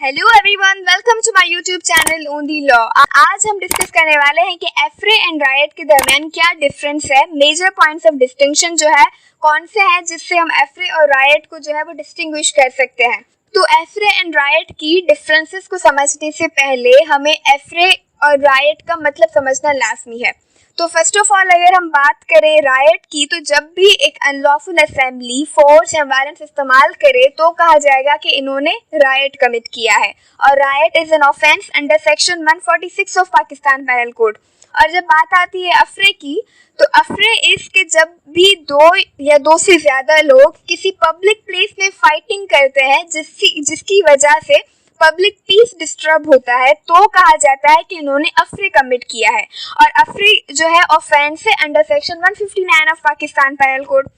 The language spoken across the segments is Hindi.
Hello everyone, welcome to my YouTube channel OnlyLaw। आज हम डिस्कस करने वाले हैं कि एफ्रे एंड रायट के दरमियान क्या डिफरेंस है, मेजर पॉइंट्स ऑफ डिस्टिंक्शन जो है कौन से हैं जिससे हम एफ्रे और रायट को जो है वो डिस्टिंग्विश कर सकते हैं। तो एफ्रे एंड रायट की डिफरेंसेस को समझने से पहले हमें एफ्रे और रायट का मतलब समझना लाजमी है। तो फर्स्ट ऑफ ऑल अगर हम बात करें रायट की, तो जब भी एक अनलॉफुल असेंबली फोर्स या वायलेंस इस्तेमाल करे तो कहा जाएगा कि इन्होंने रायट कमिट किया है। और riot is an offence under section 146 of Pakistan penal code. और जब बात आती है अफरे की, तो अफरे इसके जब भी दो या दो से ज्यादा लोग किसी पब्लिक प्लेस में फाइटिंग करते हैं जिसकी वजह से पब्लिक पीस डिस्टर्ब होता है, तो कहा जाता है कि इन्होंने अफरे कमिट किया है। और अफरे जो है ऑफेंस है under section 159 of Pakistan penal code.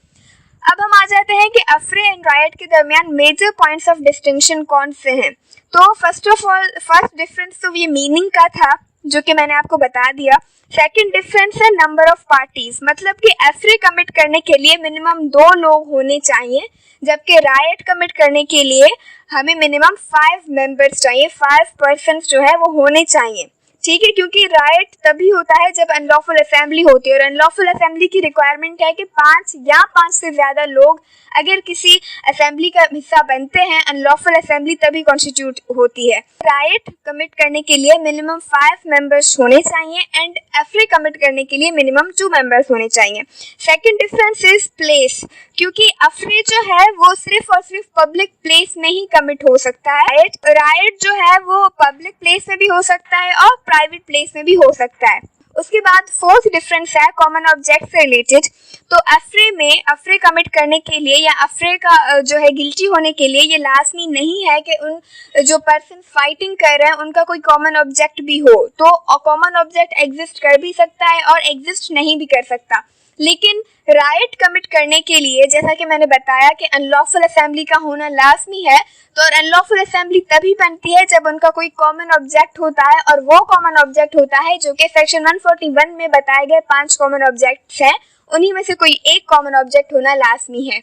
अब हम आ जाते हैं कि अफरे एंड रायट के दरमियान मेजर पॉइंट्स ऑफ डिस्टिंक्शन कौन से हैं। तो first of all first difference तो ये मीनिंग का था जो कि मैंने आपको बता दिया। सेकंड डिफरेंस है नंबर ऑफ पार्टीज, मतलब कि एफ्रे कमिट करने के लिए मिनिमम 2 लोग होने चाहिए, जबकि रायट कमिट करने के लिए हमें मिनिमम 5 मेंबर्स चाहिए, 5 पर्सन्स जो है वो होने चाहिए। ठीक है, क्योंकि रायट तभी होता है जब अनलॉफुल असेंबली होती है और अनलॉफुल असेंबली की रिक्वायरमेंट है कि 5 या 5 से ज़्यादा लोग अगर किसी असेंबली का हिस्सा बनते हैं, अनलॉफुल असेंबली तभी कॉन्स्टिट्यूट होती है। रायट कमिट करने के लिए मिनिमम 5 मेंबर्स होने चाहिए एंड एफ्रे कमिट करने के लिए मिनिमम 2 मेंबर्स होने चाहिए। सेकंड डिफरेंस इज प्लेस, क्योंकि अफ्रे जो है वो सिर्फ और सिर्फ पब्लिक प्लेस में ही कमिट हो सकता है। रायट जो है वो पब्लिक प्लेस में भी हो सकता है और प्राइवेट प्लेस में भी हो सकता है। उसके बाद फोर्थ डिफरेंस है कॉमन ऑब्जेक्ट से रिलेटेड। तो अफ्रे कमिट करने के लिए या अफ्रे का जो है गिल्टी होने के लिए ये लाजमी नहीं है कि उन जो पर्सन फाइटिंग कर रहे हैं उनका कोई कॉमन ऑब्जेक्ट भी हो। तो कॉमन ऑब्जेक्ट एग्जिस्ट कर भी सकता है और एग्जिस्ट नहीं भी कर सकता। लेकिन रायट कमिट करने के लिए जैसा कि मैंने बताया कि अनलॉफुल असेंबली का होना लाजमी है, तो अनलॉफुल असेंबली तभी बनती है जब उनका कोई कॉमन ऑब्जेक्ट होता है, और वो कॉमन ऑब्जेक्ट होता है जो कि सेक्शन 141 में बताए गए 5 कॉमन ऑब्जेक्ट्स हैं, उन्हीं में से कोई एक कॉमन ऑब्जेक्ट होना लाजमी है।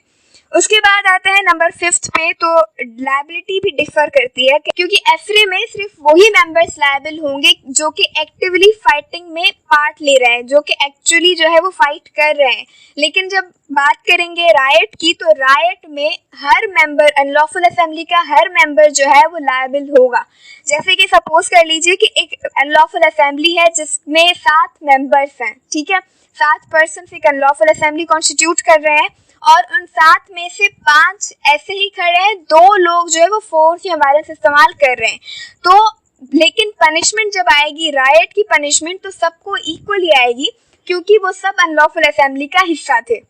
उसके बाद आते हैं नंबर 5 पे। तो लायबिलिटी भी डिफर करती है, क्योंकि एफ्रे में सिर्फ वही मेंबर्स लायबल होंगे जो कि एक्टिवली फाइटिंग में पार्ट ले रहे हैं, जो कि एक्चुअली जो है वो फाइट कर रहे हैं। लेकिन जब बात करेंगे रायट की, तो रायट में हर मेंबर, अनलॉफुल असेंबली का हर मेंबर जो है वो लायबल होगा। जैसे कि सपोज कर लीजिए कि एक अनलॉफुल असेंबली है जिसमें 7 मेंबर्स हैं, ठीक है, 7 पर्सन एक अनलॉफुल असेंबली कॉन्स्टिट्यूट कर रहे हैं और उन 7 में से 5 ऐसे ही खड़े हैं, 2 लोग जो है वो फोर्स या वायलेंस इस्तेमाल कर रहे हैं। तो लेकिन पनिशमेंट जब आएगी रायट की पनिशमेंट, तो सबको इक्वली आएगी क्योंकि वो सब अनलॉफुल असेंबली का हिस्सा थे।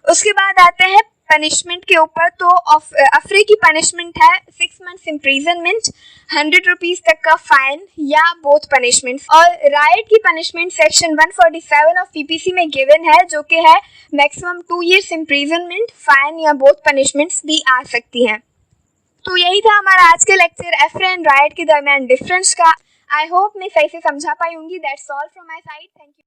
उसके बाद आते हैं पनिशमेंट के ऊपर। तो अफ्रे की पनिशमेंट है 6 मंथ्स इम्प्रिजनमेंट, 100 रुपीज तक का फाइन या बोथ पनिशमेंट्स। और रायट की पनिशमेंट सेक्शन 147 ऑफ PPC में गिवन है, जो कि है मैक्सिमम 2 years इम्प्रिजनमेंट, फाइन या बोथ पनिशमेंट्स भी आ सकती हैं। तो यही था हमारा आज के लेक्चर एफ्रे एंड रायट के दरमियान डिफरेंस का। आई होप मैं सही से समझा पाई होंगी। That's all from my side. Thank you.